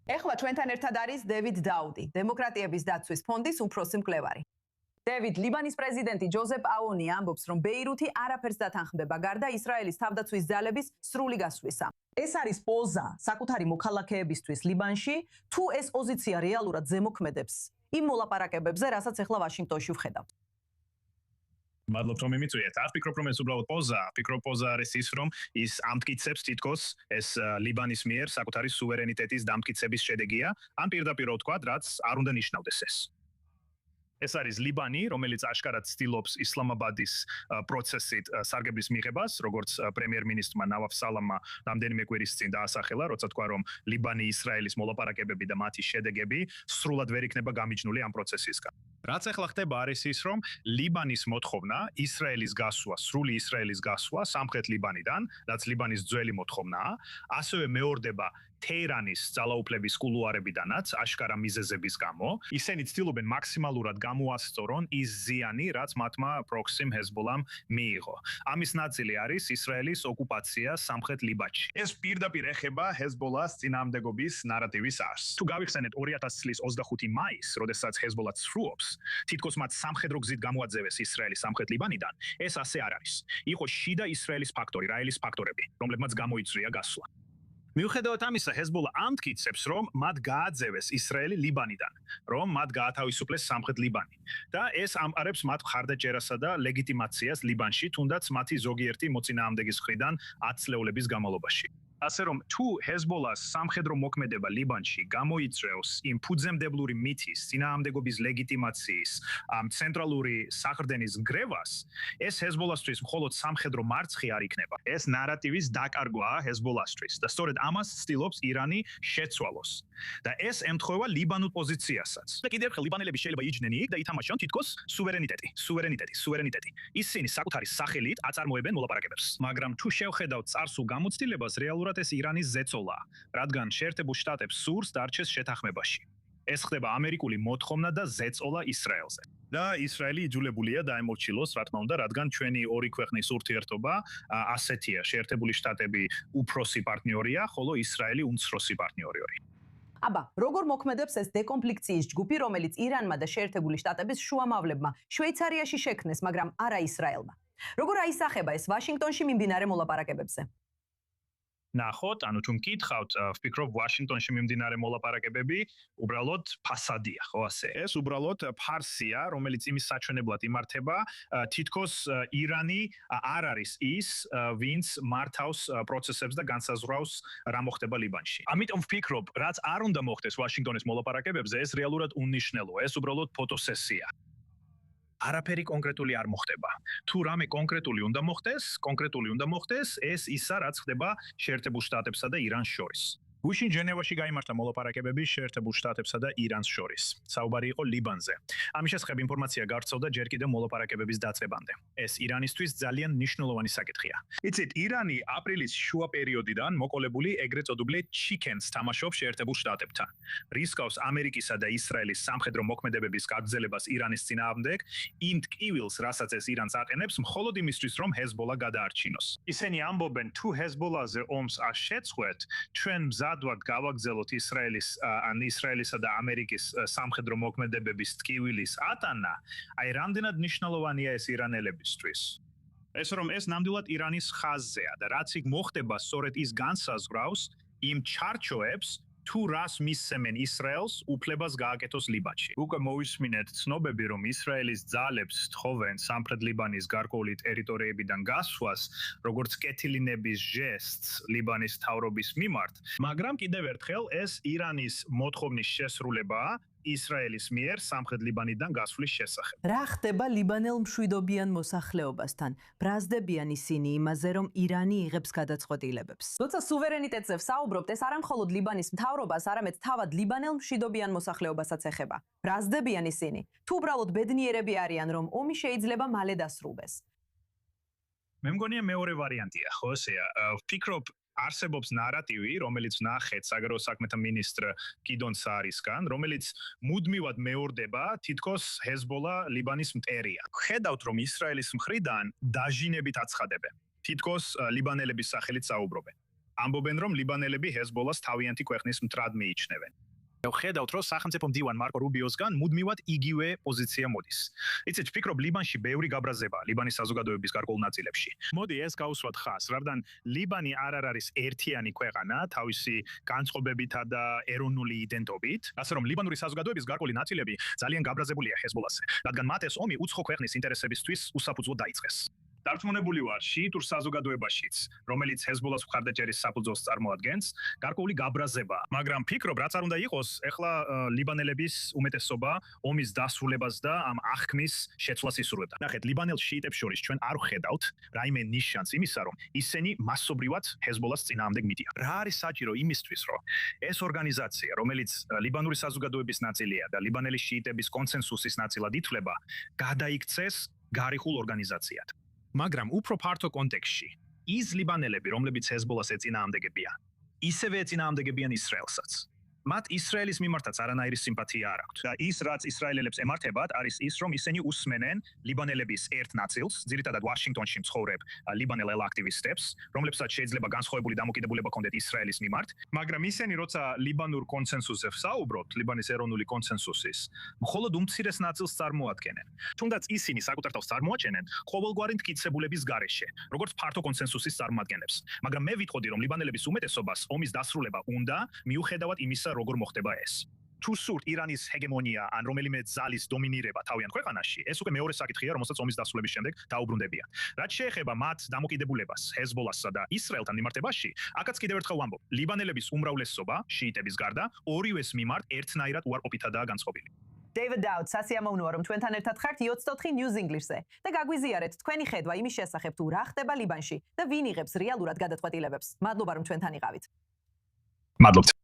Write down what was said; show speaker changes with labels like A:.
A: ეხლა ჩვენთან ერთად არის დევიდ დაუდი, დემოკრატიების დაცვის ფონდის უფროსი მკვლევარი. დევიდ, ლიბანის პრეზიდენტი ჯოზეფ აუნი ამბობს, რომ ბეირუთი არაფერს დათანხმდება გარდა ისრაელის თავდაცვის ძალების სრული გასვლისა. ეს არის პოზა საკუთარი მოქალაქეებისთვის ლიბანში, თუ ეს პოზიცია რეალურად ზემოქმედებს იმ მოლაპარაკებებზე, რასაც ეხლა ვაშინგტონში ვხედავთ.
B: მადლობთ რომ მიმიწვიეთ. არ ვფიქრობ რომ ეს უბრალოდ პოზა, ვფიქრობ პოზა არის ის რომ ის ამტკიცებს თითქოს ეს ლიბანის მიერ საკუთარი სუვერენიტეტის დამტკიცების შედეგია, ან პირდაპირ ვთქვათ, რაც არ უნდა ნიშნავდეს ეს. ეს არის ლიბანი, რომელიც აშკარად ცდილობს ისლამაბადის პროცესით სარგებლის მიღებას, როგორც პრემიერ-მინისტრმა ნავაფ სალამმა რამდენიმე კვირის წინ დაასახელა, როცა თქვა, რომ ლიბანი ისრაელის მოლაპარაკებები და მათი შედეგები სრულად ვერ იქნება გამიჯნული ამ პროცესისგან. რაც ახლა ხდება არის ის, რომ ლიბანის მოთხოვნა, ისრაელის გასვლა, სრული ისრაელის გასვლა სამხრეთ ლიბანიდან, რაც ლიბანის ძველი მოთხოვნაა, ასევე მეორდება თეირანის ძალაუფლების კულუარებიდანაც აშკარა მიზეზების გამო. ისინი ცდილობენ მაქსიმალურად გამოასწორონ ის ზიანი, რაც მათმა პროქსიმ ჰეზბოლამ მიიღო. ამის ნაწილი არის ისრაელის ოკუპაცია სამხრეთ ლიბანში. ეს პირდაპირ ეხება ჰეზბოლას წინააღმდეგობის ნარატივის არსს. თუ გავიხსენეთ 2000 წლის 25 მაისს, როდესაც ჰეზბოლა ცრუობს, თითქოს მათ სამხედრო გზით გამოაძევეს ისრაელის სამხრეთ ლიბანიდან, ეს ასე არ არის. იყო შიდა ისრაელის ფაქტორი, რაელის ფაქტორები, რომლებმაც გამოიწვია გასვლა. მიუხედავად ამისა, ჰეზბოლა ამტკიცებს, რომ მათ გააძევეს ისრაელი ლიბანიდან, რომ მათ გაათავისუფლეს სამხრეთ ლიბანი. და ეს ამყარებს მათ მხარდაჭერასა და ლეგიტიმაციას ლიბანში, თუნდაც მათი ზოგიერთი მოწინააღმდეგის მხრიდან 10 წლეულების განმავლობაში. ასე რომ თუ ჰეზბოლას სამხედრო მოქმედება ლიბანში გამოიწვევს იმ ფუძემდებლური მითის, წინააღმდეგობის ლეგიტიმაციის, ცენტრალური საყრდენის გრევას, ეს ჰეზბოლასთვის მხოლოდ სამხედრო მარცხი არ იქნება. ეს ნარატივის დაკარგვაა ჰეზბოლასთვის და სწორედ ამას ცდილობს ირანი შეცვალოს. და ეს ემთხვევა ლიბანურ პოზიციასაც. და კიდევ ერთხელ ლიბანელები შეიძლება იჯდნენ იქ და ითამაშონ თითქოს სუვერენიტეტი. ისინი საკუთარი სახელით აწარმოებენ მოლაპარაკებებს. მაგრამ თუ შევხედავთ წარსულ გამოცდილებას, რეალურად ეს ირანის ზეწოლაა, რადგან შეერთებულ შტატებს სურს დარჩეს შეთანხმებაში. ეს ხდება ამერიკული მოთხოვნა და ზეწოლა ისრაელზე. და ისრაელი იძულებულია დაემორჩილოს, რა თქმა უნდა, რადგან ჩვენი ორი ქვეყნის ურთიერთობა ასეთია, შეერთებული შტატები უფროსი პარტნიორია, ხოლო ისრაელი უმცროსი პარტნიორი.
A: აბა, როგორ მოქმედებს ეს დეკომპლექციის ჯგუფი, რომელიც ირანმა და შეერთებული შტატების შუამავლებმა შვეიცარიაში შექმნეს, მაგრამ არა ისრაელმა? როგორ აისახება ეს ვაშინგტონში მიმდინარე მოლაპარაკებებზე?
B: ნახოთ, ანუ თუ მკითხავთ, ვფიქრობ ვაშინგტონში მიმდინარე მოლაპარაკებები უბრალოდ ფასადია, ხო ასე? ეს უბრალოდ ფარსია, რომელიც იმის საჩვენებლად იმართება, თითქოს ირანი არ არის ის, ვინც მართავს პროცესებს და განსაზღვრავს რა მოხდება ლიბანში. ამიტომ ვფიქრობ, რაც არ უნდა მოხდეს ვაშინგტონის მოლაპარაკებებზე, ეს რეალურად უნიშნელოა, ეს უბრალოდ ფოტოსესია. არაფერი კონკრეტული არ მოხდება. თუ რამე კონკრეტული უნდა მოხდეს, ეს ისა, რაც ხდება შეერთებულ შტატებსა და ირანს შორის. გუშინ ჟენევაში გაიმართა მოლაპარაკებები შეერთებულ შტატებსა და ირანს შორის. საუბარი იყო ლიბანზე. ამის შესახებ ინფორმაცია გავრცელდა ჯერ კიდევ მოლაპარაკებების დაწყებამდე. ეს ირანისთვის ძალიან მნიშვნელოვანი საკითხია. იცით, ირანი აპრილის შუა პერიოდიდან მოყოლებული ეგრეთ წოდებული ჩიკენს თამაშობს შეერთებულ შტატებთან. რისკავს ამერიკისა და ისრაელის სამხედრო მოქმედებების გაგრძელებას ირანის წინააღმდეგ, იმ ტკივილს, რასაც ეს ირანს აყენებს, მხოლოდ იმისთვის, რომ ჰეზბოლა გადაარჩინოს. ისინი ამბობენ, თუ ჰეზბოლაზე ომს არ შეწყვეტ, ჩვენ მზადვართ გავაგრძელოთ ისრაელისა და ამერიკის სამხედრო მოქმედებების ტკივილის ატანა, აი რამდენად მნიშვნელოვანია ეს ირანელებისთვის. ეს რომ ეს ნამდვილად ირანის ხაზზეა და რაც იქ მოხდება, სწორედ ის განსაზღვრავს იმ ჩარჩოებს, თუ რას მისცემენ ისრაელს უფლებას გააკეთოს ლიბანში. უკვე მოვისმინეთ ცნობები, რომ ისრაელის ძალებს თხოვენ სამხრეთ ლიბანის გარკვეული ტერიტორიებიდან გასვლას, როგორც კეთილინების ჟესტს ლიბანის მთავრობის მიმართ, მაგრამ კიდევ ერთხელ ეს ირანის მოთხოვნის შესრულებაა ისრაელის მიერ სამხრეთ ლიბანიდან გასვლის შესახებ.
A: რა ხდება ლიბანელ მშვიდობიან მოსახლეობასთან? ბრაზდებიან ისინი იმაზე, რომ ირანი იღებს გადაწყვეტილებებს. როცა სუვერენიტეტზე ვსაუბრობთ, ეს არა მხოლოდ ლიბანის მთავრობას, არამედ თავად ლიბანელ მშვიდობიან მოსახლეობასაც ეხება. ბრაზდებიან ისინი, თუ უბრალოდ ბედნიერები არიან, რომ ომი შეიძლება მალე დასრულდეს.
B: მე მგონია მეორე ვარიანტია, ხო ესეა. ვფიქრობ არსებობს ნარატივი, რომელიც ნახეთ საგარეო საქმეთა მინისტრ გიდონ საარისგან, რომელიც მუდმივად მეორდება, თითქოს ჰეზბოლა ლიბანის მტერია. ხედავთ, რომ ისრაელის მხრიდან დაჟინებით აცხადებენ. თითქოს ლიბანელების სახელით საუბრობენ. ამბობენ, რომ ლიბანელები ჰეზბოლას თავიანთი ქვეყნის მტრად მიიჩნევენ. ხედავთ, რომ სახელმწიფო მდივან მარკო რუბიოსგან მუდმივად იგივე პოზიცია მოდის. იცით, ვფიქრობ, ლიბანში ბევრი გაბრაზება ლიბანის საზოგადოების გარკვეულ ნაწილებში. მოდი ეს გავუსვათ ხაზს, რადგან ლიბანი არ არის ერთიანი ქვეყანა თავისი განწყობებითა და ეროვნული იდენტობით, ასე რომ ლიბანური საზოგადოების გარკვეული ნაწილები ძალიან გაბრაზებულია ჰეზბოლასზე, რადგან მათ ეს ომი უცხო ქვეყნის ინტერესებისთვის უსაფუძვლოდ დაიწყეს. დარწმუნებული ვარ, შიიტურ საზოგადოებაშიც, რომელიც ჰეზბოლას მხარდაჭერის საფუძველს წარმოადგენს, გარკვეული გაბრაზება. მაგრამ ფიქრობ, რაც არ უნდა იყოს, ეხლა ლიბანელების უმეტესობა ომის დასრულებას და ამ აღქმის შეცვლას ისურვებდა. ნახეთ, ლიბანელ შიიტებს შორის ჩვენ არ ვხედავთ რაიმე ნიშანს იმისა, რომ ისინი მასობრივად ჰეზბოლას წინააღმდეგ მიდიან. რა არის საჭირო იმისთვის, რომ ეს ორგანიზაცია, რომელიც ლიბანური საზოგადოების ნაწილია და ლიბანელი შიიტების კონსენსუსის ნაწილად ითვლება, გადაიქცეს გარიხულ ორგანიზაციად. მაგრამ უფრო ფართო კონტექსტში, ის ლიბანელები, რომლებიც ჰეზბოლას ეწინააღმდეგებიან, ისევე ეწინააღმდეგებიან ისრაელსაც. მათ ისრაელის მიმართაც არანაირი სიმპათია არ აქვთ. და ის, რაც ისრაელელებს ემართებათ, არის ის, რომ ისინი უსმენენ ლიბანელების ერთ ნაწილს, ძირითადად ვაშინგტონში მცხოვრებ ლიბანელ აქტივისტებს, რომლებსაც შეიძლება განსხვავებული დამოკიდებულება ჰქონდეთ ისრაელის მიმართ, მაგრამ ისინი, როცა ლიბანურ კონსენსუსზე ვსაუბრობთ, ლიბანის ეროვნული კონსენსუსის, მხოლოდ უმცირეს ნაწილს წარმოადგენენ. თუნდაც ისინი საკუთარ თავს წარმოაჩენენ ყოველგვარი მტკიცებულების გარეშე, როგორც ფართო კონსენსუსის წარმოადგენლებს. მაგრამ მე ვიტყოდი, რომ ლიბანელების უმეტესობას ომის დასრულება უნდა, მიუხედავად იმისა, როგორ მოხდება ეს. თუ სურთ ირანის ჰეგემონია ან რომელიმე ძალის დომინირება თავიანთ ქვეყანაში, ეს უკვე მეორე საკითხია, რომელსაც ომის დასრულების შემდეგ დაუბრუნდებიან. რაც შეეხება მათ დამოკიდებულებას ჰეზბოლასსა და ისრაელთან მიმართებაში, აქაც კიდევ ერთხელ ვამბობ, ლიბანელების უმრავლესობა, შიიტების გარდა, ორივეს მიმართ ერთნაირად უარყოფითადაა განწყობილი.
A: David Dowd, სასიამოვნოა, რომ ჩვენთან ერთად ხართ 24 News English-ზე და გაგვიზიარეთ თქვენი ხედვა იმის შესახებ, თუ რა ხდება ლიბანში და ვინ იღებს რეალურად გადაწყვეტილებებს. მადლობა, რომ ჩვენთან იყავით.
B: მადლობთ.